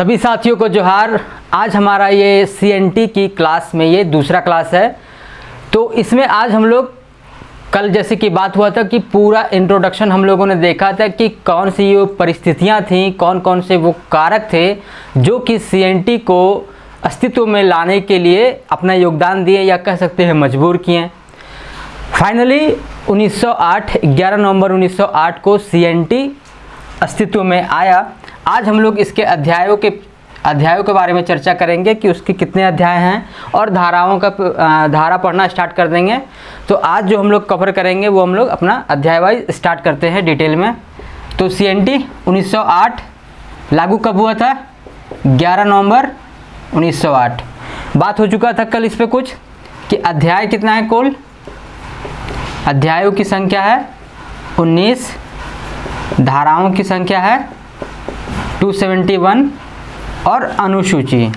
सभी साथियों को जोहार। आज हमारा ये CNT की क्लास में ये दूसरा क्लास है। तो इसमें आज हम लोग कल जैसे कि बात हुआ था कि पूरा इंट्रोडक्शन हम लोगों ने देखा था कि कौन सी ये परिस्थितियाँ थीं, कौन कौन से वो कारक थे जो कि CNT को अस्तित्व में लाने के लिए अपना योगदान दिए या कह सकते हैं मजबूर किए। फाइनली 1908 11 नवंबर 1908 को CNT अस्तित्व में आया। आज हम लोग इसके अध्यायों के बारे में चर्चा करेंगे कि उसके कितने अध्याय हैं और धारा पढ़ना स्टार्ट कर देंगे। तो आज जो हम लोग कवर करेंगे वो हम लोग अपना अध्याय वाइज स्टार्ट करते हैं डिटेल में। तो CNT 1908 लागू कब हुआ था? 11 नवंबर 1908। बात हो चुका था कल इस पे कुछ कि अध्याय कितना है, कुल अध्यायों की संख्या है 19, धाराओं की संख्या है 271 और अनुसूची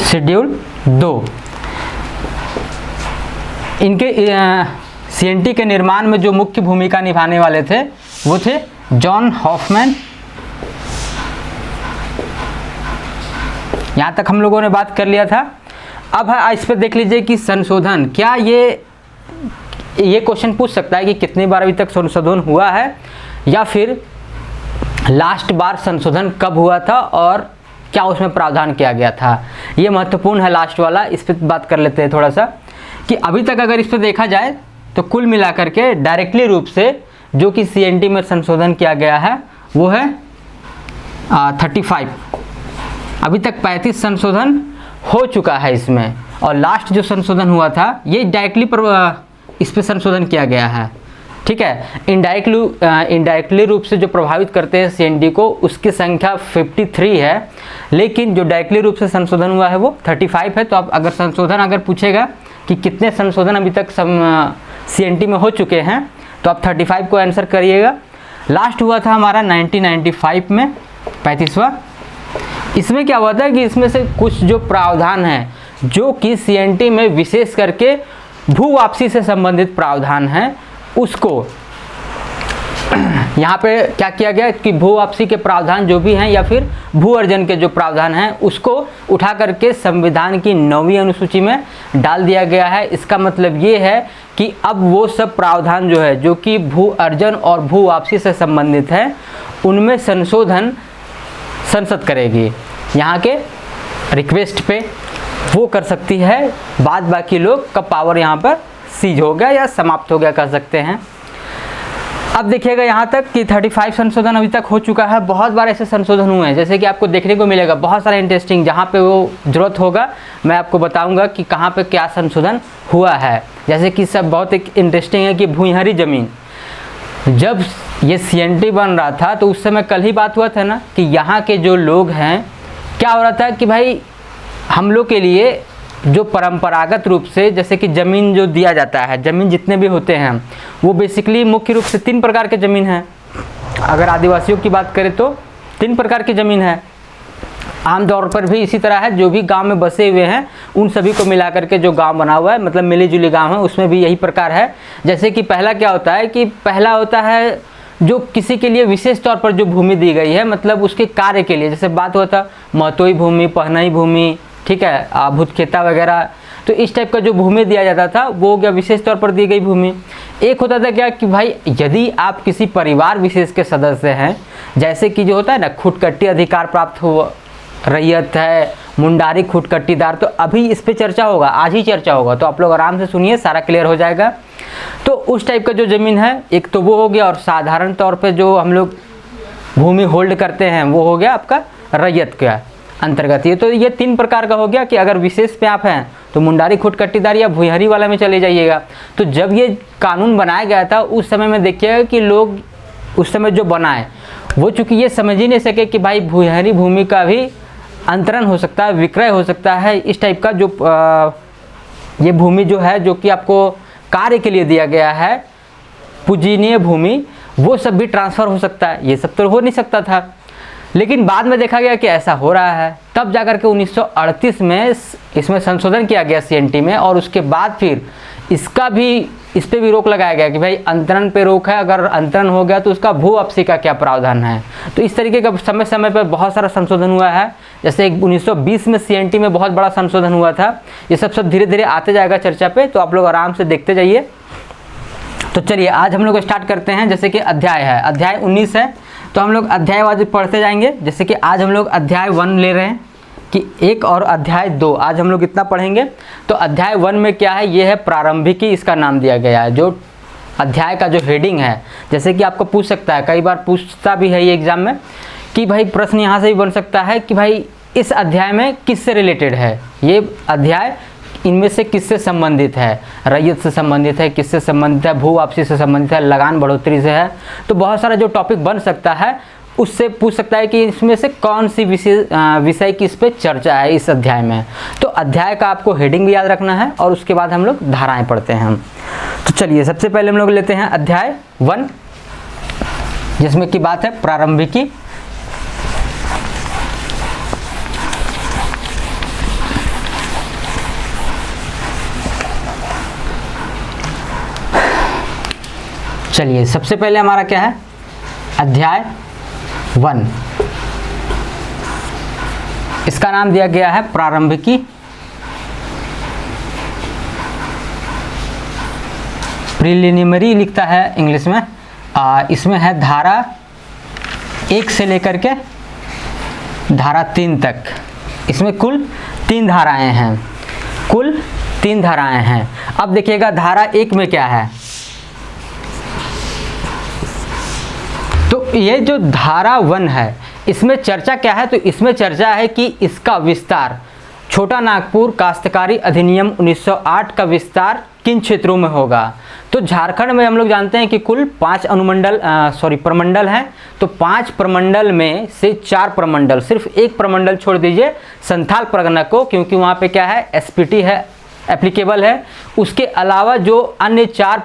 शेड्यूल 2। इनके CNT के निर्माण में जो मुख्य भूमिका निभाने वाले थे वो थे जॉन हॉफमैन। यहाँ तक हम लोगों ने बात कर लिया था। अब इस पर देख लीजिए कि संशोधन, क्या ये क्वेश्चन पूछ सकता है कि कितनी बार अभी तक संशोधन हुआ है या फिर लास्ट बार संशोधन कब हुआ था और क्या उसमें प्रावधान किया गया था। ये महत्वपूर्ण है लास्ट वाला, इस पर बात कर लेते हैं थोड़ा सा कि अभी तक अगर इस पर देखा जाए तो कुल मिलाकर के डायरेक्टली रूप से जो कि CNT में संशोधन किया गया है वो है 35। अभी तक 35 संशोधन हो चुका है इसमें, और लास्ट जो संशोधन हुआ था ये डायरेक्टली इस पर संशोधन किया गया है। ठीक है, इनडायरेक्टली रूप से जो प्रभावित करते हैं CNT को उसकी संख्या 53 है, लेकिन जो डायरेक्टली रूप से संशोधन हुआ है वो 35 है। तो अब अगर संशोधन पूछेगा कि कितने संशोधन अभी तक CNT में हो चुके हैं तो आप 35 को आंसर करिएगा। लास्ट हुआ था हमारा 1995 में 35वां। इसमें क्या हुआ था कि इसमें से कुछ जो प्रावधान है जो कि CNT में विशेष करके भू वापसी से संबंधित प्रावधान है उसको यहाँ पे क्या किया गया कि भू वापसी के प्रावधान जो भी हैं या फिर भू अर्जन के जो प्रावधान हैं उसको उठा करके संविधान की 9वीं अनुसूची में डाल दिया गया है। इसका मतलब ये है कि अब वो सब प्रावधान जो है जो कि भू अर्जन और भू वापसी से संबंधित है उनमें संशोधन संसद करेगी। यहाँ के रिक्वेस्ट पे वो कर सकती है, बाद बाकी लोग का पावर यहाँ पर सीज हो गया या समाप्त हो गया कह सकते हैं। अब देखिएगा यहाँ तक कि 35 संशोधन अभी तक हो चुका है। बहुत बार ऐसे संशोधन हुए हैं जैसे कि आपको देखने को मिलेगा बहुत सारा इंटरेस्टिंग, जहाँ पे वो जरूरत होगा मैं आपको बताऊंगा कि कहाँ पे क्या संशोधन हुआ है। जैसे कि सब बहुत एक इंटरेस्टिंग है कि भूइंहरी ज़मीन, जब ये CNT बन रहा था तो उस समय कल ही बात हुआ था ना कि यहाँ के जो लोग हैं क्या हो रहा था कि भाई हम लोग के लिए जो परंपरागत रूप से जैसे कि ज़मीन जो दिया जाता है, ज़मीन जितने भी होते हैं वो बेसिकली मुख्य रूप से 3 प्रकार के ज़मीन है। अगर आदिवासियों की बात करें तो 3 प्रकार की ज़मीन है। आमतौर पर भी इसी तरह है, जो भी गांव में बसे हुए हैं उन सभी को मिला करके जो गांव बना हुआ है मतलब मिली जुली गांव है उसमें भी यही प्रकार है। जैसे कि पहला क्या होता है कि पहला होता है जो किसी के लिए विशेष तौर पर जो भूमि दी गई है मतलब उसके कार्य के लिए, जैसे बात हुआ था महतोई भूमि, पहनई भूमि, ठीक है, भूतखेता वगैरह। तो इस टाइप का जो भूमि दिया जाता था वो हो गया विशेष तौर पर दी गई भूमि। एक होता था क्या कि भाई यदि आप किसी परिवार विशेष के सदस्य हैं, जैसे कि जो होता है ना खुदकट्टी अधिकार प्राप्त हो रैयत है, मुंडारी खुदकट्टीदार, तो अभी इस पे चर्चा होगा, आज ही चर्चा होगा, तो आप लोग आराम से सुनिए, सारा क्लियर हो जाएगा। तो उस टाइप का जो ज़मीन है एक तो वो हो गया, और साधारण तौर पे जो हम लोग भूमि होल्ड करते हैं वो हो गया आपका रैयत का अंतर्गत। ये तो ये 3 प्रकार का हो गया कि अगर विशेष पे आप हैं तो मुंडारी खुदकट्टीदार या भूइंहरी वाला में चले जाइएगा। तो जब ये कानून बनाया गया था उस समय में देखिएगा कि लोग उस समय जो बनाए वो चूँकि ये समझ ही नहीं सके कि भाई भूइंहरी भूमि का भी अंतरण हो सकता है, विक्रय हो सकता है, इस टाइप का जो ये भूमि जो है जो कि आपको कार्य के लिए दिया गया है पूजनीय भूमि, वो सब भी ट्रांसफ़र हो सकता है। ये सब तो हो नहीं सकता था, लेकिन बाद में देखा गया कि ऐसा हो रहा है। तब जाकर के 1938 में इसमें संशोधन किया गया CNT में, और उसके बाद फिर इसका भी इस पे भी रोक लगाया गया कि भाई अंतरण पे रोक है, अगर अंतरण हो गया तो उसका भू वापसी का क्या प्रावधान है। तो इस तरीके का समय समय पर बहुत सारा संशोधन हुआ है। जैसे 1920 में CNT में बहुत बड़ा संशोधन हुआ था। ये सब धीरे धीरे आते जाएगा चर्चा पे, तो आप लोग आराम से देखते जाइए। तो चलिए आज हम लोग स्टार्ट करते हैं। जैसे कि अध्याय है, अध्याय 19 है, तो हम लोग अध्यायवार पढ़ते जाएंगे। जैसे कि आज हम लोग अध्याय 1 ले रहे हैं कि 1 और अध्याय 2, आज हम लोग इतना पढ़ेंगे। तो अध्याय 1 में क्या है, ये है प्रारंभिकी, इसका नाम दिया गया है। जो अध्याय का जो हेडिंग है, जैसे कि आपको पूछ सकता है, कई बार पूछता भी है ये एग्जाम में कि भाई प्रश्न यहाँ से भी बन सकता है कि भाई इस अध्याय में किससे रिलेटेड है, ये अध्याय इनमें से किससे संबंधित है, रैयत से संबंधित है, किससे संबंधित है, भू वापसी से संबंधित है, लगान बढ़ोतरी से है। तो बहुत सारा जो टॉपिक बन सकता है उससे पूछ सकता है कि इसमें से कौन सी विषय की इस पे चर्चा है इस अध्याय में। तो अध्याय का आपको हेडिंग भी याद रखना है और उसके बाद हम लोग धाराएं पढ़ते हैं। तो चलिए सबसे पहले हम लोग लेते हैं अध्याय 1, जिसमें की बात है प्रारंभिकी। चलिए सबसे पहले हमारा क्या है, अध्याय 1, इसका नाम दिया गया है प्रारंभिकी। प्रीलिमिनरी लिखता है इंग्लिश में। इसमें है धारा 1 से लेकर के धारा 3 तक। इसमें कुल 3 धाराएं हैं, कुल 3 धाराएं हैं। अब देखिएगा धारा 1 में क्या है। तो ये जो धारा 1 है, इसमें चर्चा क्या है, तो इसमें चर्चा है कि इसका विस्तार, छोटा नागपुर काश्तकारी अधिनियम 1908 का विस्तार किन क्षेत्रों में होगा। तो झारखंड में हम लोग जानते हैं कि कुल 5 प्रमंडल हैं। तो 5 प्रमंडल में से 4 प्रमंडल, सिर्फ एक प्रमंडल छोड़ दीजिए संथाल परगना को, क्योंकि वहाँ पे क्या है, SPT है, एप्लीकेबल है। उसके अलावा जो अन्य 4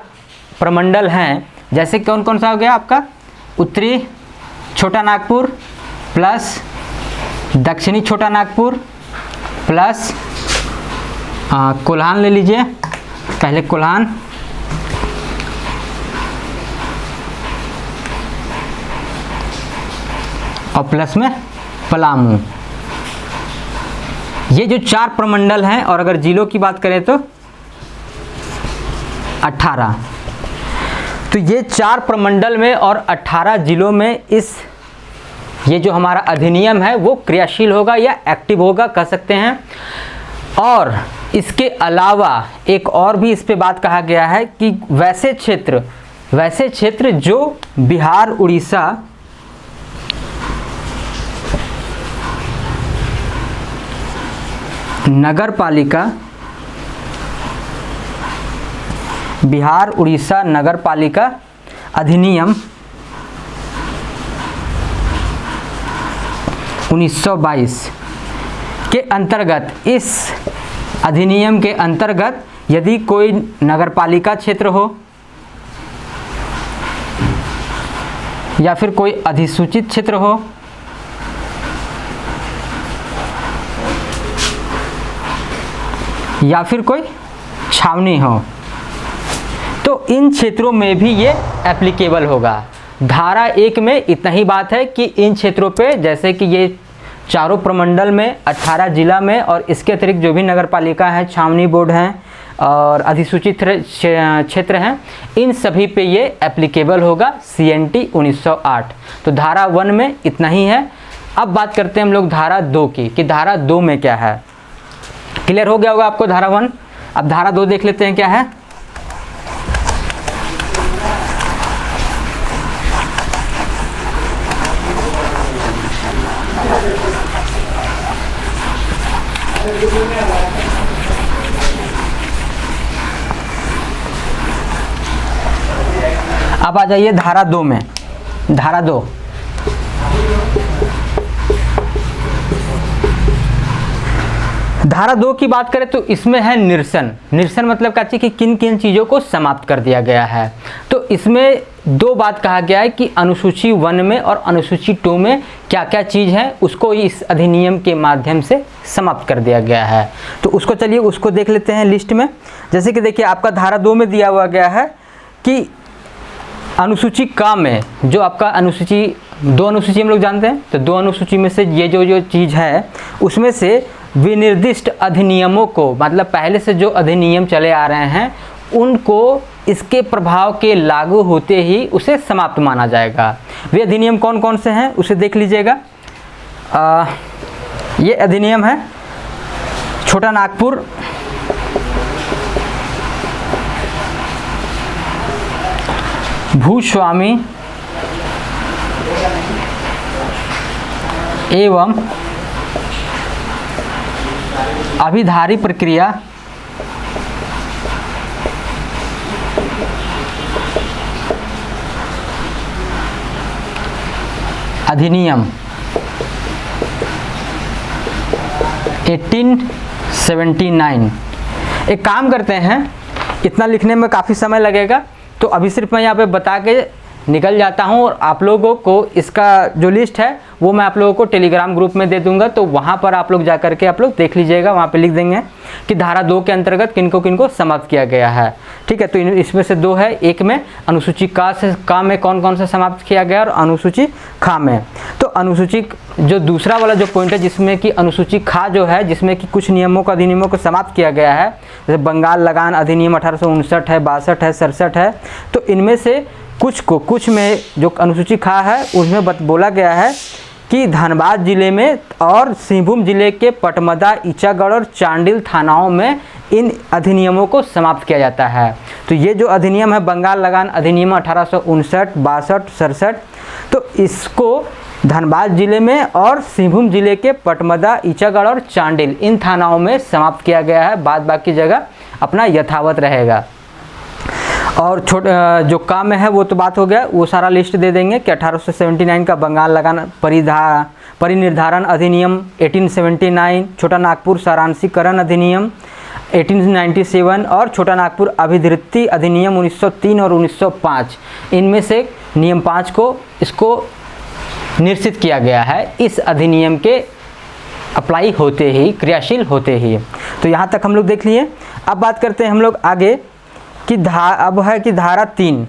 प्रमंडल हैं, जैसे कौन कौन सा हो गया आपका, उत्तरी छोटा नागपुर प्लस दक्षिणी छोटा नागपुर प्लस कोल्हान ले लीजिए, पहले कोल्हान, और प्लस में पलामू। ये जो 4 प्रमंडल हैं, और अगर जिलों की बात करें तो 18। तो ये 4 प्रमंडल में और 18 जिलों में ये जो हमारा अधिनियम है वो क्रियाशील होगा या एक्टिव होगा कह सकते हैं। और इसके अलावा एक और भी इस पे बात कहा गया है कि वैसे क्षेत्र जो बिहार, उड़ीसा, नगर पालिका, बिहार उड़ीसा नगर पालिका अधिनियम 1922 के अंतर्गत, इस अधिनियम के अंतर्गत यदि कोई नगर पालिका क्षेत्र हो या फिर कोई अधिसूचित क्षेत्र हो या फिर कोई छावनी हो, तो इन क्षेत्रों में भी ये एप्लीकेबल होगा। धारा 1 में इतना ही बात है कि इन क्षेत्रों पे, जैसे कि ये चारों प्रमंडल में, 18 जिला में, और इसके अतिरिक्त जो भी नगर पालिका है, छावनी बोर्ड हैं और अधिसूचित क्षेत्र हैं, इन सभी पे ये एप्लीकेबल होगा CNT 1908। तो धारा 1 में इतना ही है। अब बात करते हैं हम लोग धारा 2 की, कि धारा 2 में क्या है। क्लियर हो गया होगा आपको धारा 1। अब धारा 2 देख लेते हैं क्या है। अब आ जाइए धारा 2 में। धारा 2, धारा 2 की बात करें तो इसमें है निरसन। निरसन मतलब क्या चीज़ कि किन किन चीज़ों को समाप्त कर दिया गया है। तो इसमें दो बात कहा गया है कि अनुसूची 1 में और अनुसूची 2 में क्या क्या चीज़ है उसको इस अधिनियम के माध्यम से समाप्त कर दिया गया है। तो उसको चलिए उसको देख लेते हैं लिस्ट में। जैसे कि देखिए आपका धारा 2 में दिया हुआ गया है कि अनुसूची क में जो आपका अनुसूची 2 अनुसूची हम लोग जानते हैं, तो 2 अनुसूची में से ये जो चीज़ है उसमें से विनिर्दिष्ट अधिनियमों को, मतलब पहले से जो अधिनियम चले आ रहे हैं उनको इसके प्रभाव के लागू होते ही उसे समाप्त माना जाएगा। वे अधिनियम कौन कौन से हैं उसे देख लीजिएगा। ये अधिनियम है छोटा नागपुर, भूस्वामी एवं अभिधारी प्रक्रिया अधिनियम 1879। एक काम करते हैं, इतना लिखने में काफ़ी समय लगेगा तो अभी सिर्फ मैं यहाँ पे बता के निकल जाता हूँ और आप लोगों को इसका जो लिस्ट है वो मैं आप लोगों को टेलीग्राम ग्रुप में दे दूंगा, तो वहाँ पर आप लोग जा करके आप लोग देख लीजिएगा। वहाँ पे लिख देंगे कि धारा 2 के अंतर्गत किनको किनको समाप्त किया गया है। ठीक है, तो इसमें से 2 है। एक में अनुसूची का में कौन कौन सा समाप्त किया गया और अनुसूची खा में। तो अनुसूची जो दूसरा वाला जो पॉइंट है जिसमें कि अनुसूची खा जो है जिसमें कि कुछ नियमों को अधिनियमों को समाप्त किया गया है, जैसे बंगाल लगान अधिनियम 1859 है, 62 है, 67 है। तो इनमें से कुछ में जो अनुसूची खा है उसमें बोला गया है कि धनबाद जिले में और सिंहभूम जिले के पटमदा, ईचागढ़ और चांडिल थानाओं में इन अधिनियमों को समाप्त किया जाता है। तो ये जो अधिनियम है बंगाल लगान अधिनियम 1859, 62, 67, तो इसको धनबाद जिले में और सिंहभूम जिले के पटमदा, ईचागढ़ और चांडिल इन थानाओं में समाप्त किया गया है। बाद बाकी जगह अपना यथावत रहेगा। और जो काम में है वो तो बात हो गया, वो सारा लिस्ट दे देंगे कि 1879 का बंगाल लगान परिनिर्धारण अधिनियम 1879, छोटा नागपुर सारांशीकरण अधिनियम 1897 और छोटा नागपुर अभिधृति अधिनियम 1903 और 1905। इनमें से नियम 5 को इसको निश्चित किया गया है इस अधिनियम के अप्लाई होते ही, क्रियाशील होते ही। तो यहाँ तक हम लोग देख लिए। अब बात करते हैं हम लोग आगे कि अब है कि धारा 3,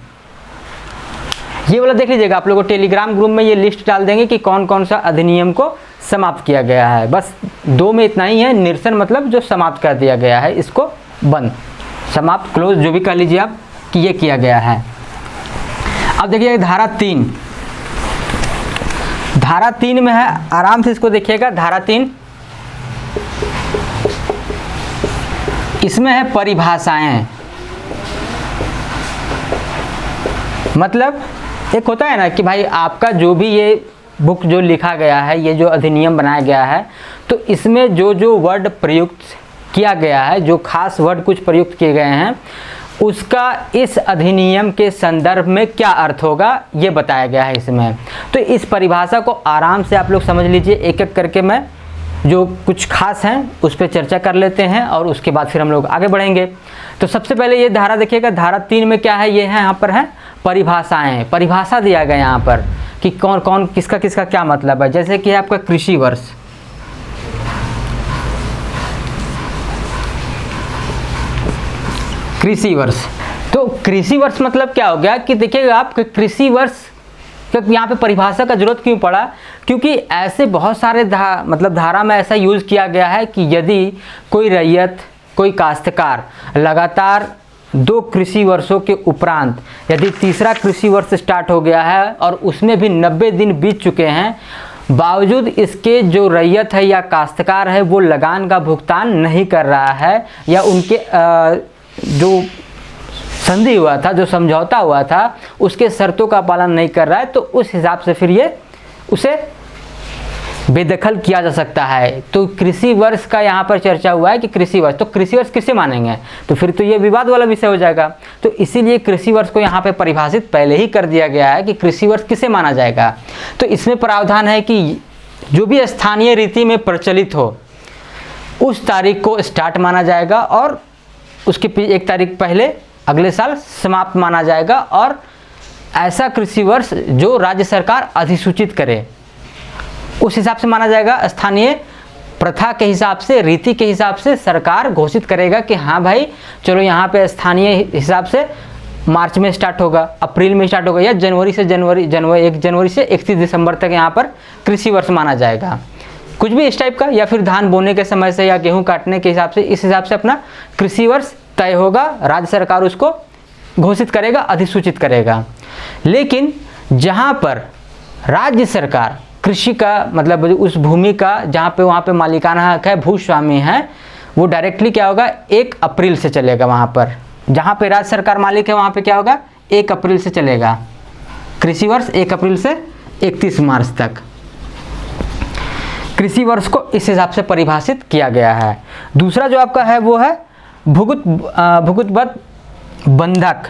ये वाला देख लीजिएगा। आप लोगों को टेलीग्राम ग्रुप में ये लिस्ट डाल देंगे कि कौन कौन सा अधिनियम को समाप्त किया गया है। बस 2 में इतना ही है, निरसन मतलब जो समाप्त कर दिया गया है, इसको बंद, समाप्त, क्लोज जो भी कह लीजिए आप कि ये किया गया है। अब देखिए धारा 3, धारा 3 में है, आराम से इसको देखिएगा। धारा 3 इसमें है परिभाषाएं, मतलब एक होता है ना कि भाई आपका जो भी ये बुक जो लिखा गया है, ये जो अधिनियम बनाया गया है, तो इसमें जो जो वर्ड प्रयुक्त किया गया है, जो खास वर्ड कुछ प्रयुक्त किए गए हैं, उसका इस अधिनियम के संदर्भ में क्या अर्थ होगा ये बताया गया है इसमें। तो इस परिभाषा को आराम से आप लोग समझ लीजिए। एक एक करके मैं जो कुछ खास हैं उस पर चर्चा कर लेते हैं और उसके बाद फिर हम लोग आगे बढ़ेंगे। तो सबसे पहले ये धारा देखिएगा, धारा 3 में क्या है, ये है यहाँ पर है परिभाषाएं। परिभाषा दिया गया यहाँ पर कि कौन कौन किसका किसका क्या मतलब है। जैसे कि आपका कृषि वर्ष, कृषि वर्ष, तो कृषि वर्ष मतलब क्या हो गया कि देखिएगा आप कृषि वर्ष यहाँ पे परिभाषा का जरूरत क्यों पड़ा, क्योंकि ऐसे बहुत सारे धारा में ऐसा यूज़ किया गया है कि यदि कोई रैयत, कोई काश्तकार लगातार 2 कृषि वर्षों के उपरांत यदि तीसरा कृषि वर्ष स्टार्ट हो गया है और उसमें भी 90 दिन बीत चुके हैं, बावजूद इसके जो रैयत है या काश्तकार है वो लगान का भुगतान नहीं कर रहा है, या उनके जो संधि हुआ था, जो समझौता हुआ था, उसके शर्तों का पालन नहीं कर रहा है, तो उस हिसाब से फिर ये उसे बेदखल किया जा सकता है। तो कृषि वर्ष का यहाँ पर चर्चा हुआ है कि कृषि वर्ष, तो कृषि वर्ष किसे मानेंगे, तो फिर तो ये विवाद वाला विषय हो जाएगा। तो इसीलिए कृषि वर्ष को यहाँ पे परिभाषित पहले ही कर दिया गया है कि कृषि वर्ष किसे माना जाएगा। तो इसमें प्रावधान है कि जो भी स्थानीय रीति में प्रचलित हो, उस तारीख को स्टार्ट माना जाएगा और उसके 1 तारीख पहले अगले साल समाप्त माना जाएगा। और ऐसा कृषि वर्ष जो राज्य सरकार अधिसूचित करे उस हिसाब से माना जाएगा। स्थानीय प्रथा के हिसाब से, रीति के हिसाब से सरकार घोषित करेगा कि हाँ भाई चलो यहाँ पे स्थानीय हिसाब से मार्च में स्टार्ट होगा, अप्रैल में स्टार्ट होगा, या जनवरी से 1 जनवरी से 31 दिसंबर तक यहाँ पर कृषि वर्ष माना जाएगा, कुछ भी इस टाइप का। या फिर धान बोने के समय से या गेहूं काटने के हिसाब से, इस हिसाब से अपना कृषि वर्ष तय होगा, राज्य सरकार उसको घोषित करेगा, अधिसूचित करेगा। लेकिन जहाँ पर राज्य सरकार कृषि का मतलब उस भूमि का जहाँ पे वहाँ पे मालिकाना हक है, भूस्वामी है, वो डायरेक्टली क्या होगा 1 अप्रैल से चलेगा। वहाँ पर जहाँ पे राज्य सरकार मालिक है वहाँ पे क्या होगा 1 अप्रैल से चलेगा कृषि वर्ष, 1 अप्रैल से 31 मार्च तक कृषि वर्ष को इस हिसाब से परिभाषित किया गया है। दूसरा जो आपका है वो है भूगुतबद्ध बंधक।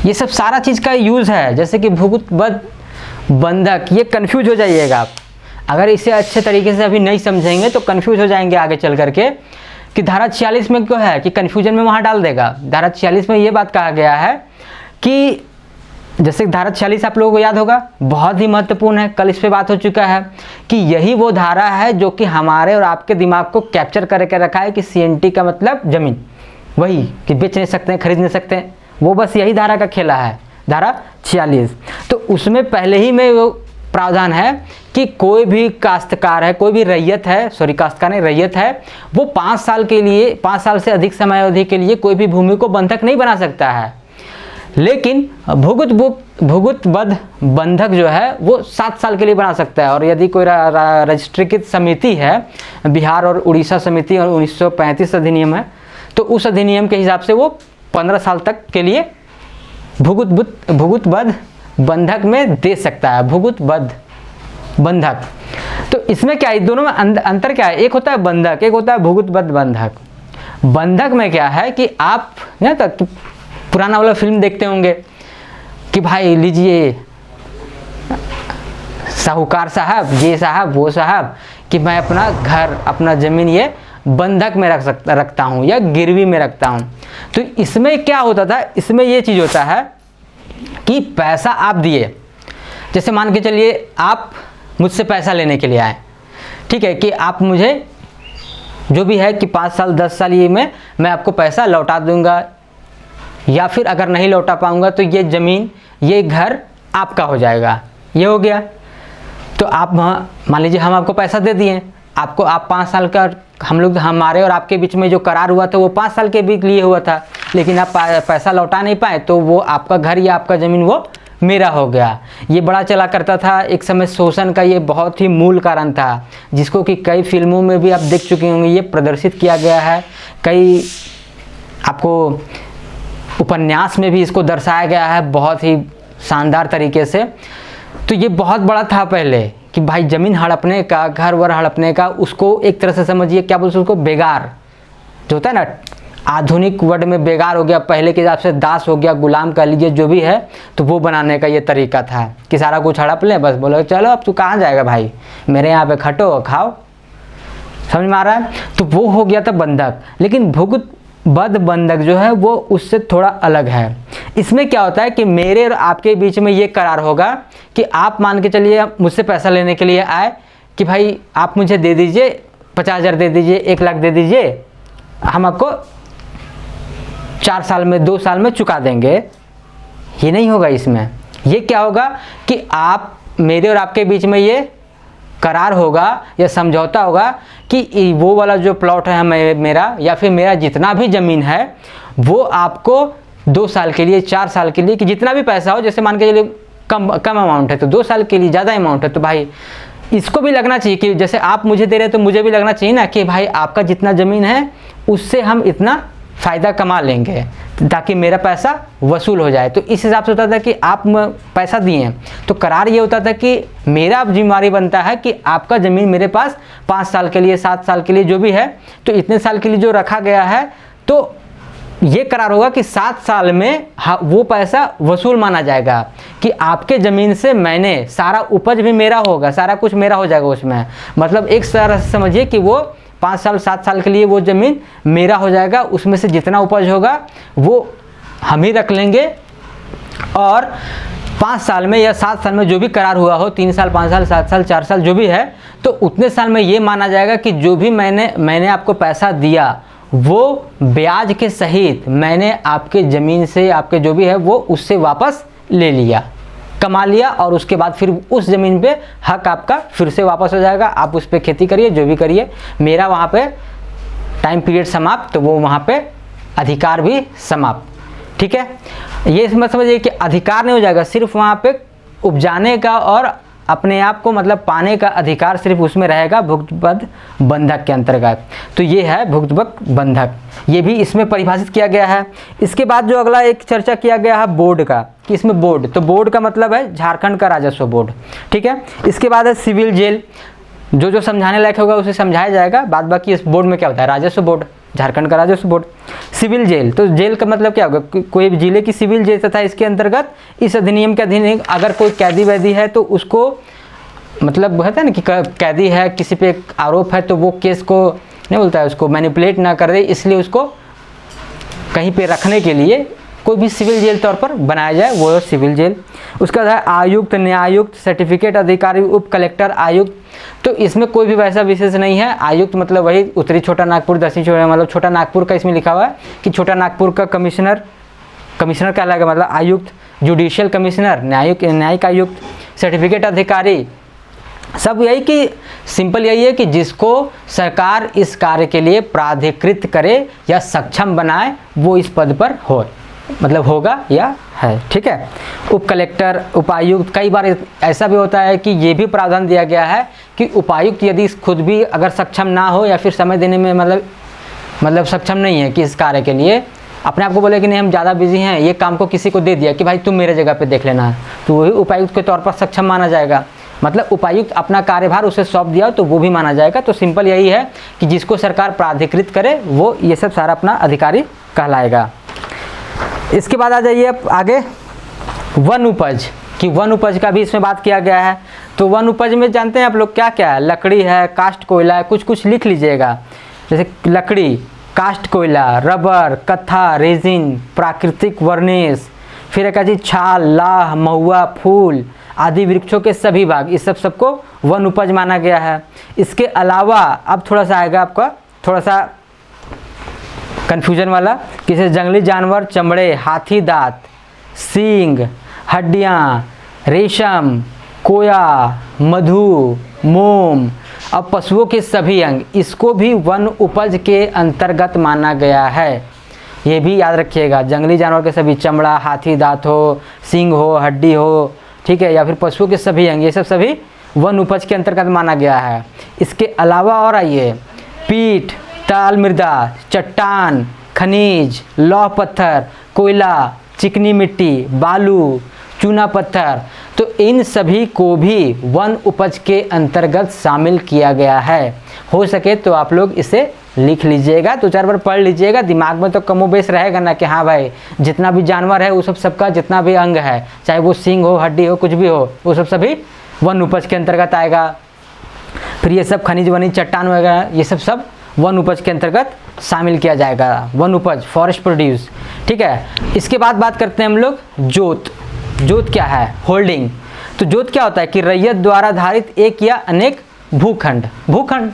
ये सब सारा चीज़ का यूज़ है, जैसे कि भूगुतबद्ध बंधक, ये कन्फ्यूज हो जाइएगा आप अगर इसे अच्छे तरीके से अभी नहीं समझेंगे तो कन्फ्यूज हो जाएंगे आगे चल करके कि धारा 46 में क्यों है कि कन्फ्यूजन में वहाँ डाल देगा। धारा 46 में ये बात कहा गया है कि जैसे धारा 46 आप लोगों को याद होगा, बहुत ही महत्वपूर्ण है, कल इस पे बात हो चुका है कि यही वो धारा है जो कि हमारे और आपके दिमाग को कैप्चर करके रखा है कि CNT का मतलब ज़मीन, वही कि बेच नहीं सकते हैं, खरीद नहीं सकते हैं, वो बस यही धारा का खेला है, धारा 46। तो उसमें पहले ही में वो प्रावधान है कि कोई भी काश्तकार है, कोई भी रैयत है, सॉरी काश्तकार नहीं रैयत है, वो 5 साल के लिए, 5 साल से अधिक समय अवधि के लिए कोई भी भूमि को बंधक नहीं बना सकता है। लेकिन भूगुतबद्ध बंधक जो है वो 7 साल के लिए बना सकता है। और यदि कोई रजिस्ट्रीकृत समिति है, बिहार और उड़ीसा समिति और 1935 अधिनियम है, तो उस अधिनियम के हिसाब से वो 15 साल तक के लिए भूगुतबद्ध बंधक में दे सकता है। भूगुतबद्ध बंधक, तो इसमें क्या है, दोनों में अंतर क्या है, एक होता है बंधक, एक होता है भूगुतबद्ध बंधक। बंधक में क्या है कि आप ना तो पुराना वाला फिल्म देखते होंगे कि भाई लीजिए साहूकार साहब, ये साहब वो साहब, कि मैं अपना घर, अपना ज़मीन ये बंधक में रखता हूँ या गिरवी में रखता हूँ। तो इसमें क्या होता था, इसमें ये चीज़ होता है कि पैसा आप दिए, जैसे मान के चलिए आप मुझसे पैसा लेने के लिए आए, ठीक है, कि आप मुझे जो भी है कि 5 साल 10 साल ये मैं आपको पैसा लौटा दूंगा, या फिर अगर नहीं लौटा पाऊंगा तो ये ज़मीन, ये घर आपका हो जाएगा। ये हो गया। तो आप मान लीजिए हम आपको पैसा दे दिए, आपको आप 5 साल का, हम लोग हमारे और आपके बीच में जो करार हुआ था वो 5 साल के बीच लिए हुआ था, लेकिन आप पैसा लौटा नहीं पाए तो वो आपका घर या आपका ज़मीन वो मेरा हो गया। ये बड़ा चला करता था एक समय, शोषण का ये बहुत ही मूल कारण था, जिसको कि कई फिल्मों में भी आप देख चुके होंगे, ये प्रदर्शित किया गया है, कई आपको उपन्यास में भी इसको दर्शाया गया है बहुत ही शानदार तरीके से। तो ये बहुत बड़ा था पहले कि भाई ज़मीन हड़पने का, घर वर हड़पने का, उसको एक तरह से समझिए क्या बोलते हैं उसको, बेगार जो होता है ना, आधुनिक वर्ड में बेगार हो गया, पहले के हिसाब से दास हो गया, गुलाम कह लीजिए जो भी है, तो वो बनाने का ये तरीका था कि सारा कुछ हड़प लें, बस बोलो चलो अब तू कहाँ जाएगा भाई, मेरे यहाँ पे खटो खाओ, समझ में आ रहा है। तो वो हो गया था बंधक। लेकिन भूगुतबद्ध बंधक जो है वो उससे थोड़ा अलग है। इसमें क्या होता है कि मेरे और आपके बीच में ये करार होगा कि आप मान के चलिए मुझसे पैसा लेने के लिए आए कि भाई आप मुझे दे दीजिए 50,000 दे दीजिए, 1 लाख दे दीजिए, हम आपको 4 साल में 2 साल में चुका देंगे। ये नहीं होगा। इसमें ये क्या होगा कि आप, मेरे और आपके बीच में ये करार होगा या समझौता होगा कि वो वाला जो प्लॉट है मेरा, या फिर मेरा जितना भी ज़मीन है वो आपको 2 साल के लिए, 4 साल के लिए, कि जितना भी पैसा हो, जैसे मान के चलिए कम अमाउंट है तो 2 साल के लिए, ज़्यादा अमाउंट है तो भाई इसको भी लगना चाहिए कि जैसे आप मुझे दे रहे हैं तो मुझे भी लगना चाहिए ना कि भाई आपका जितना ज़मीन है उससे हम इतना फ़ायदा कमा लेंगे ताकि मेरा पैसा वसूल हो जाए। तो इस हिसाब से होता था कि आप पैसा दिए, तो करार ये होता था कि मेरा जिम्मेदारी बनता है कि आपका ज़मीन मेरे पास 5 साल के लिए, 7 साल के लिए जो भी है, तो इतने साल के लिए जो रखा गया है, तो ये करार होगा कि 7 साल में वो पैसा वसूल माना जाएगा कि आपके ज़मीन से मैंने सारा उपज भी मेरा होगा, सारा कुछ मेरा हो जाएगा उसमें। मतलब एक तरह से समझिए कि वो 5 साल 7 साल के लिए वो ज़मीन मेरा हो जाएगा, उसमें से जितना उपज होगा वो हम ही रख लेंगे, और 5 साल में या 7 साल में जो भी करार हुआ हो, 3 साल 5 साल 7 साल 4 साल जो भी है, तो उतने साल में ये माना जाएगा कि जो भी मैंने आपको पैसा दिया वो ब्याज के सहित मैंने आपके ज़मीन से, आपके जो भी है वो उससे वापस ले लिया, कमा लिया, और उसके बाद फिर उस ज़मीन पे हक आपका फिर से वापस हो जाएगा। आप उस पर खेती करिए, जो भी करिए, मेरा वहाँ पे टाइम पीरियड समाप्त, तो वो वहाँ पे अधिकार भी समाप्त। ठीक है, ये मत समझिए कि अधिकार नहीं हो जाएगा, सिर्फ वहाँ पे उपजाने का और अपने आप को मतलब पाने का अधिकार सिर्फ उसमें रहेगा भुक्तबद्ध बंधक के अंतर्गत। तो ये है भुक्तबद्ध बंधक, ये भी इसमें परिभाषित किया गया है। इसके बाद जो अगला एक चर्चा किया गया है बोर्ड का, कि इसमें बोर्ड, तो बोर्ड का मतलब है झारखंड का राजस्व बोर्ड। ठीक है, इसके बाद है सिविल जेल, जो समझाने लायक होगा उसे समझाया जाएगा, बाद बाकी इस बोर्ड में क्या होता है, राजस्व बोर्ड, झारखंड का राजस्व बोर्ड। सिविल जेल, तो जेल का मतलब क्या होगा, कोई जिले की सिविल जेल तथा इसके अंतर्गत इस अधिनियम के अधीन अगर कोई कैदी वैदी है तो उसको मतलब होता है ना कि कैदी है, किसी पे आरोप है, तो वो केस को नहीं बोलता है, उसको मैनिपुलेट ना कर दे, इसलिए उसको कहीं पे रखने के लिए कोई भी सिविल जेल तौर पर बनाया जाए, वो सिविल जेल। उसका है आयुक्त, न्यायायुक्त, सर्टिफिकेट अधिकारी, उप कलेक्टर, आयुक्त। तो इसमें कोई भी वैसा विशेष नहीं है। आयुक्त मतलब वही उत्तरी छोटा नागपुर, दक्षिणी छोटा, मतलब छोटा नागपुर का इसमें लिखा हुआ है कि छोटा नागपुर का कमिश्नर कहलाएगा, मतलब आयुक्त। जुडिशियल कमिश्नर, न्यायिक आयुक्त, सर्टिफिकेट अधिकारी, सब यही कि सिंपल यही है कि जिसको सरकार इस कार्य के लिए प्राधिकृत करे या सक्षम बनाए वो इस पद पर हो, मतलब होगा या है। ठीक है, उप कलेक्टर, उपायुक्त, कई बार ऐसा भी होता है कि ये भी प्रावधान दिया गया है कि उपायुक्त यदि खुद भी अगर सक्षम ना हो या फिर समय देने में मतलब सक्षम नहीं है कि इस कार्य के लिए, अपने आप को बोले कि नहीं हम ज़्यादा बिजी हैं, ये काम को किसी को दे दिया कि भाई तुम मेरे जगह पे देख लेना, तो वही उपायुक्त के तौर पर सक्षम माना जाएगा। मतलब उपायुक्त अपना कार्यभार उसे सौंप दिया तो वो भी माना जाएगा। तो सिंपल यही है कि जिसको सरकार प्राधिकृत करे वो ये सब सारा अपना अधिकारी कहलाएगा। इसके बाद आ जाइए आगे वन उपज, कि वन उपज का भी इसमें बात किया गया है। तो वन उपज में जानते हैं आप लोग क्या क्या है, लकड़ी है, कास्ट कोयला है, कुछ लिख लीजिएगा, जैसे लकड़ी, कास्ट कोयला, रबर, कत्था, रेजिन, प्राकृतिक वर्निश, फिर एक चीज छाल, लाह, महुआ, फूल आदि वृक्षों के सभी भाग, इस सबको वन उपज माना गया है। इसके अलावा अब थोड़ा सा आएगा आपका थोड़ा सा कन्फ्यूजन वाला, किसी जंगली जानवर, चमड़े, हाथी दांत, सींग, हड्डियाँ, रेशम, कोया, मधु, मोम, अब पशुओं के सभी अंग, इसको भी वन उपज के अंतर्गत माना गया है। ये भी याद रखिएगा, जंगली जानवर के सभी, चमड़ा, हाथी दांत हो, सींग हो, हड्डी हो, ठीक है, या फिर पशुओं के सभी अंग, ये सब सभी वन उपज के अंतर्गत माना गया है। इसके अलावा और आइए पीठ, ताल मृदा, चट्टान, खनिज, लौह पत्थर, कोयला, चिकनी मिट्टी, बालू, चूना पत्थर, तो इन सभी को भी वन उपज के अंतर्गत शामिल किया गया है। हो सके तो आप लोग इसे लिख लीजिएगा, 2-4 बार पढ़ लीजिएगा, दिमाग में तो कमोबेश रहेगा ना कि हाँ भाई जितना भी जानवर है वो सबका जितना भी अंग है, चाहे वो सींग हो, हड्डी हो, कुछ भी हो, वो सब सभी वन उपज के अंतर्गत आएगा। फिर ये सब खनिज वनिज, चट्टान वगैरह, ये सब वन उपज के अंतर्गत शामिल किया जाएगा, वन उपज, फॉरेस्ट प्रोड्यूस। ठीक है, इसके बाद बात करते हैं हम लोग जोत। जोत क्या है, होल्डिंग। तो जोत क्या होता है कि रैयत द्वारा धारित एक या अनेक भूखंड,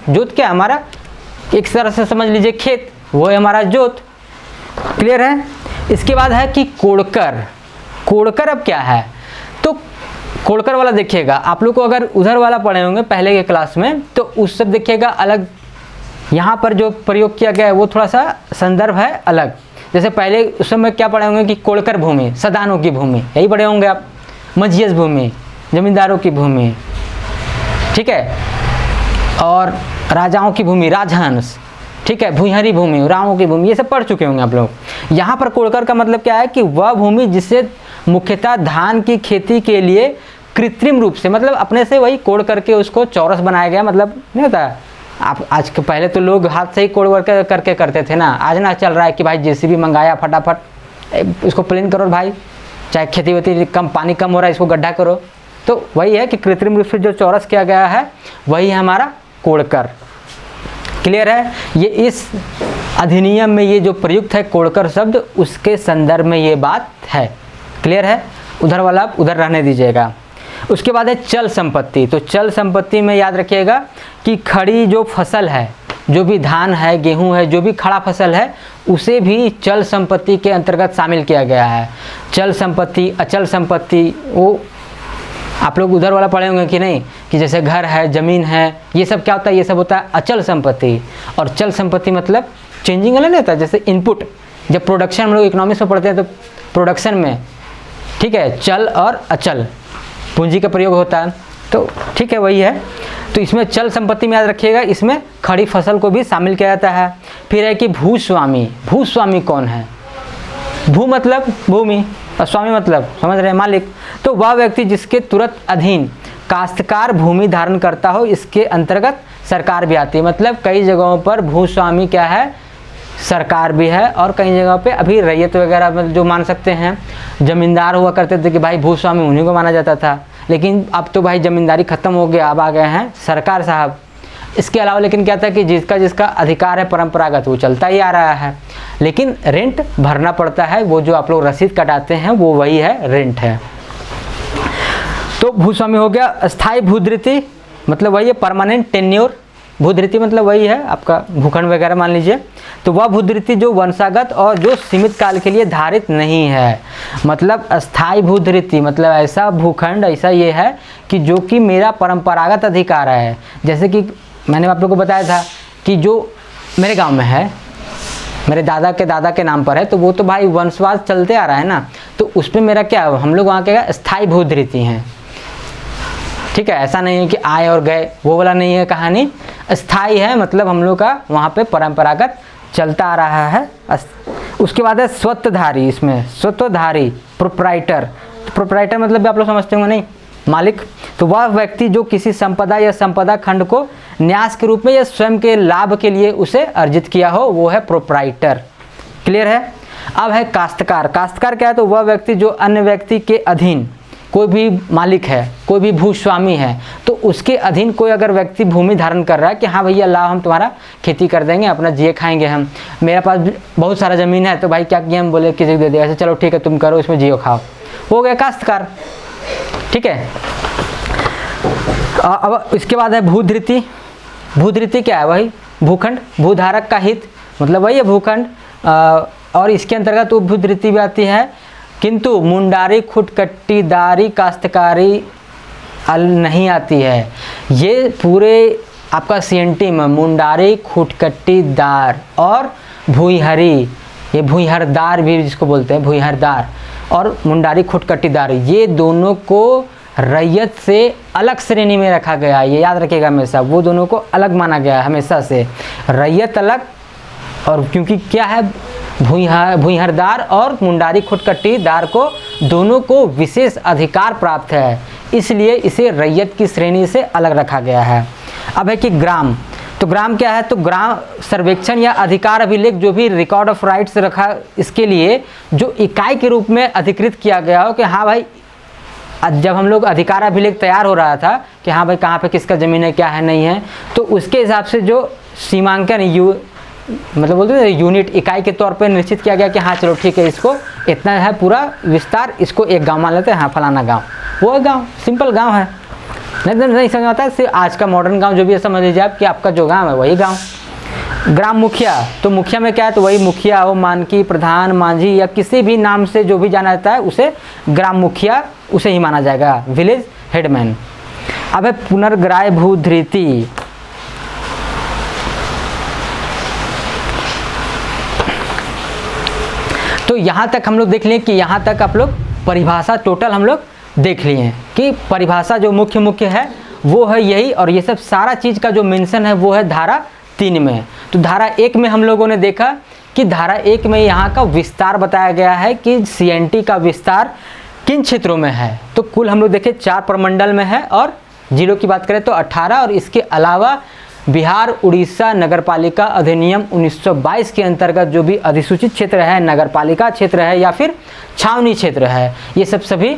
जोत क्या है हमारा, एक तरह से समझ लीजिए खेत, वो है हमारा जोत। क्लियर है। इसके बाद है कि कोड़कर अब क्या है, तो कोड़कर वाला देखिएगा आप लोग को, अगर उधर वाला पढ़े होंगे पहले के क्लास में तो उस सब देखिएगा अलग, यहाँ पर जो प्रयोग किया गया है वो थोड़ा सा संदर्भ है अलग। जैसे पहले उस समय क्या पढ़े होंगे कि कोड़कर भूमि, सदानों की भूमि, यही पढ़े होंगे आप, मझियस भूमि, जमींदारों की भूमि, ठीक है, और राजाओं की भूमि, राजहंस, ठीक है, भूहरी भूमि, रावों की भूमि, ये सब पढ़ चुके होंगे आप लोग। यहाँ पर कोड़कर का मतलब क्या है कि वह भूमि जिसे मुख्यतः धान की खेती के लिए कृत्रिम रूप से, मतलब अपने से वही कोड़ करके उसको चौरस बनाया गया, मतलब नहीं होता आप आज के पहले तो लोग हाथ से ही कोड़ वर्क करके करते थे ना, आज ना चल रहा है कि भाई जेसीबी मंगाया फटाफट इसको प्लेन करो भाई, चाहे खेती वेती कम पानी कम हो रहा है इसको गड्ढा करो। तो वही है कि कृत्रिम रूप से जो चौरस किया गया है वही है हमारा कोड़कर। क्लियर है? ये इस अधिनियम में ये जो प्रयुक्त है कोड़कर शब्द, उसके संदर्भ में ये बात है। क्लियर है? उधर वाला आप उधर रहने दीजिएगा। उसके बाद है चल संपत्ति। तो चल संपत्ति में याद रखिएगा कि खड़ी जो फसल है, जो भी धान है, गेहूं है, जो भी खड़ा फसल है, उसे भी चल संपत्ति के अंतर्गत शामिल किया गया है। चल संपत्ति, अचल संपत्ति, वो आप लोग उधर वाला पढ़े होंगे कि नहीं, कि जैसे घर है, ज़मीन है, ये सब क्या होता है, ये सब होता है अचल संपत्ति। और चल संपत्ति मतलब चेंजिंग वाला नहीं होता, जैसे इनपुट, जब प्रोडक्शन हम लोग इकोनॉमिक्स में पढ़ते हैं तो प्रोडक्शन में, ठीक है, चल और अचल पूंजी का प्रयोग होता है, तो ठीक है वही है। तो इसमें चल संपत्ति में याद रखिएगा, इसमें खड़ी फसल को भी शामिल किया जाता है। फिर है कि भूस्वामी। भूस्वामी कौन है? भू मतलब भूमि और स्वामी मतलब, समझ रहे हैं, मालिक। तो वह व्यक्ति जिसके तुरंत अधीन काश्तकार भूमि धारण करता हो, इसके अंतर्गत सरकार भी आती है। मतलब कई जगहों पर भूस्वामी क्या है, सरकार भी है, और कई जगहों पे अभी रैयत वगैरह में जो मान सकते हैं, जमींदार हुआ करते थे कि भाई भूस्वामी उन्हीं को माना जाता था, लेकिन अब तो भाई जमींदारी ख़त्म हो गया, अब आ गए हैं सरकार साहब। इसके अलावा लेकिन क्या था कि जिसका जिसका अधिकार है परंपरागत वो चलता ही आ रहा है, लेकिन रेंट भरना पड़ता है, वो जो आप लोग रसीद कटाते हैं वो वही है, रेंट है। तो भूस्वामी हो गया। अस्थाई भूधृति मतलब वही है, परमानेंट टेन्योर। भूधृति मतलब वही है आपका भूखंड वगैरह मान लीजिए। तो वह भूधृति जो वंशागत और जो सीमित काल के लिए धारित नहीं है। मतलब अस्थाई भूधृति मतलब ऐसा भूखंड, ऐसा ये है कि जो कि मेरा परंपरागत अधिकार है। जैसे कि मैंने आप लोगों को बताया था कि जो मेरे गांव में है, मेरे दादा के नाम पर है, तो वो तो भाई वंशवाद चलते आ रहा है ना, तो उसमें मेरा क्या, हम लोग वहाँ क्या स्थायी भूधृति हैं। ठीक है, ऐसा नहीं है कि आए और गए, वो वाला नहीं है कहानी, स्थायी है, मतलब हम लोग का वहाँ पे परंपरागत चलता आ रहा है। उसके बाद है स्वत्वधारी। इसमें स्वत्वधारी प्रोप्राइटर, प्रोप्राइटर मतलब आप लोग समझते होंगे नहीं, मालिक। तो वह व्यक्ति जो किसी संपदा या संपदा खंड को न्यास के रूप में या स्वयं के लाभ के लिए उसे अर्जित किया हो, वो है प्रोप्राइटर। क्लियर है? अब है काश्तकार। काश्तकार क्या है? तो वह व्यक्ति जो अन्य व्यक्ति के अधीन, कोई भी मालिक है, कोई भी भूस्वामी है, तो उसके अधीन कोई अगर व्यक्ति भूमि धारण कर रहा है कि हाँ भैया लाओ हम तुम्हारा खेती कर देंगे, अपना जिए खाएंगे, हम मेरे पास बहुत सारा ज़मीन है, तो भाई क्या किया, हम बोले किसी को दे देगा, चलो ठीक है तुम करो, इसमें जियो खाओ, हो गया काश्तकार। ठीक है। अब इसके बाद है भूधृति। भूधृति क्या है? वही भूखंड, भूधारक का हित, मतलब वही है भूखंड, और इसके अंतर्गत वो भूधृति भी आती है। किंतु मुंडारी, खुटकट्टीदारी, काश्तकारी नहीं आती है। ये पूरे आपका सीएनटी में मुंडारी, खुटकट्टीदार और भुईहरी, ये भुईहरदार भी जिसको बोलते हैं, भुईहरदार और मुंडारी खुटकट्टीदार, ये दोनों को रैयत से अलग श्रेणी में रखा गया है। ये याद रखिएगा हमेशा, वो दोनों को अलग माना गया है हमेशा से, रैयत अलग, और क्योंकि क्या है, भुईहरदार और मुंडारी खुटकट्टीदार को दोनों को विशेष अधिकार प्राप्त है, इसलिए इसे रैयत की श्रेणी से अलग रखा गया है। अब है कि ग्राम। तो ग्राम क्या है? तो ग्राम सर्वेक्षण या अधिकार अभिलेख, जो भी रिकॉर्ड ऑफ राइट्स रखा, इसके लिए जो इकाई के रूप में अधिकृत किया गया हो कि हाँ भाई, जब हम लोग अधिकार अभिलेख तैयार हो रहा था कि हाँ भाई कहाँ पे किसका ज़मीन है, क्या है, नहीं है, तो उसके हिसाब से जो सीमांकन मतलब बोलते हैं यूनिट, इकाई के तौर पे निश्चित किया गया कि हाँ चलो ठीक है, इसको इतना है पूरा विस्तार, इसको एक गांव मान लेते हैं, हाँ फलाना गांव, वो गांव सिंपल गांव है, नहीं समझ आता है। सिर्फ आज का मॉडर्न गांव जो भी है समझ लीजिए आप कि आपका जो गांव है वही गांव। ग्राम मुखिया। तो मुखिया में क्या है? तो वही मुखिया हो, मानकी, प्रधान, मांझी या किसी भी नाम से जो भी जाना जाता है उसे ग्राम मुखिया उसे ही माना जाएगा, विलेज हेडमैन। अब है पुनर्ग्राह्य भूधृति। तो यहाँ तक हम लोग देख लिए कि यहाँ तक आप लोग परिभाषा टोटल हम लोग देख लिए हैं कि परिभाषा जो मुख्य है वो है यही, और ये सब सारा चीज़ का जो मेंशन है वो है धारा 3 में। तो धारा 1 में हम लोगों ने देखा कि धारा 1 में यहाँ का विस्तार बताया गया है कि सीएनटी का विस्तार किन क्षेत्रों में है। तो कुल हम लोग देखें 4 प्रमंडल में है, और जिलों की बात करें तो 18, और इसके अलावा बिहार उड़ीसा नगरपालिका अधिनियम 1922 के अंतर्गत जो भी अधिसूचित क्षेत्र है, नगरपालिका क्षेत्र है या फिर छावनी क्षेत्र है, ये सब सभी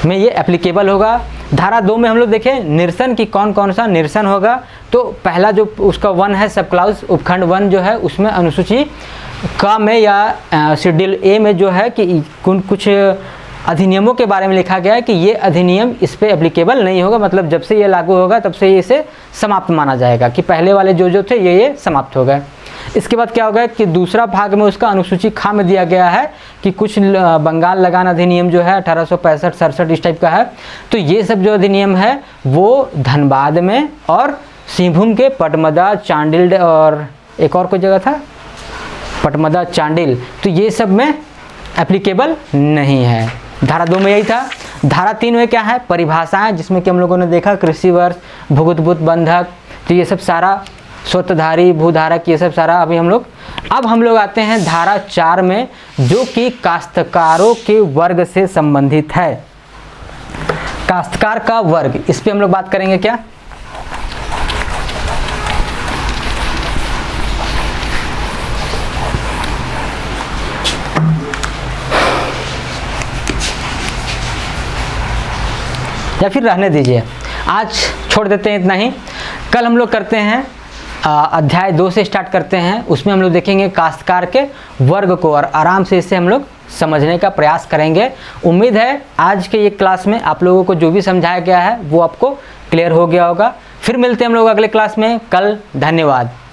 में ये एप्लीकेबल होगा। धारा 2 में हम लोग देखें निरसन की कौन कौन सा निरसन होगा, तो पहला जो उसका 1 है सब क्लाउज उपखंड 1 जो है उसमें अनुसूची क में या शेड्यूल ए में जो है कि कुछ अधिनियमों के बारे में लिखा गया है कि ये अधिनियम इस पे एप्लीकेबल नहीं होगा, मतलब जब से ये लागू होगा तब से इसे समाप्त माना जाएगा कि पहले वाले जो थे ये समाप्त हो गए। इसके बाद क्या होगा कि दूसरा भाग में उसका अनुसूची ख में दिया गया है कि कुछ बंगाल लगान अधिनियम जो है 1865-67 इस टाइप का है, तो ये सब जो अधिनियम है वो धनबाद में और सिंहभूम के पटमदा, चांडिल और एक और कोई जगह था पटमदा, चांडिल, तो ये सब में एप्लीकेबल नहीं है। धारा 2 में यही था। धारा 3 में क्या है, परिभाषाएं, जिसमें कि हम लोगों ने देखा कृषि वर्ष, भूगर्भस्थ बंधक, तो ये सब सारा स्वतधारी, भूधारक, ये सब सारा अभी हम लोग आते हैं धारा 4 में जो कि काश्तकारों के वर्ग से संबंधित है। काश्तकार का वर्ग, इस पे हम लोग बात करेंगे क्या। या फिर रहने दीजिए, आज छोड़ देते हैं इतना ही। कल हम लोग करते हैं अध्याय 2 से स्टार्ट करते हैं, उसमें हम लोग देखेंगे काश्तकार के वर्ग को और आराम से इसे हम लोग समझने का प्रयास करेंगे। उम्मीद है आज के ये क्लास में आप लोगों को जो भी समझाया गया है वो आपको क्लियर हो गया होगा। फिर मिलते हैं हम लोग अगले क्लास में कल। धन्यवाद।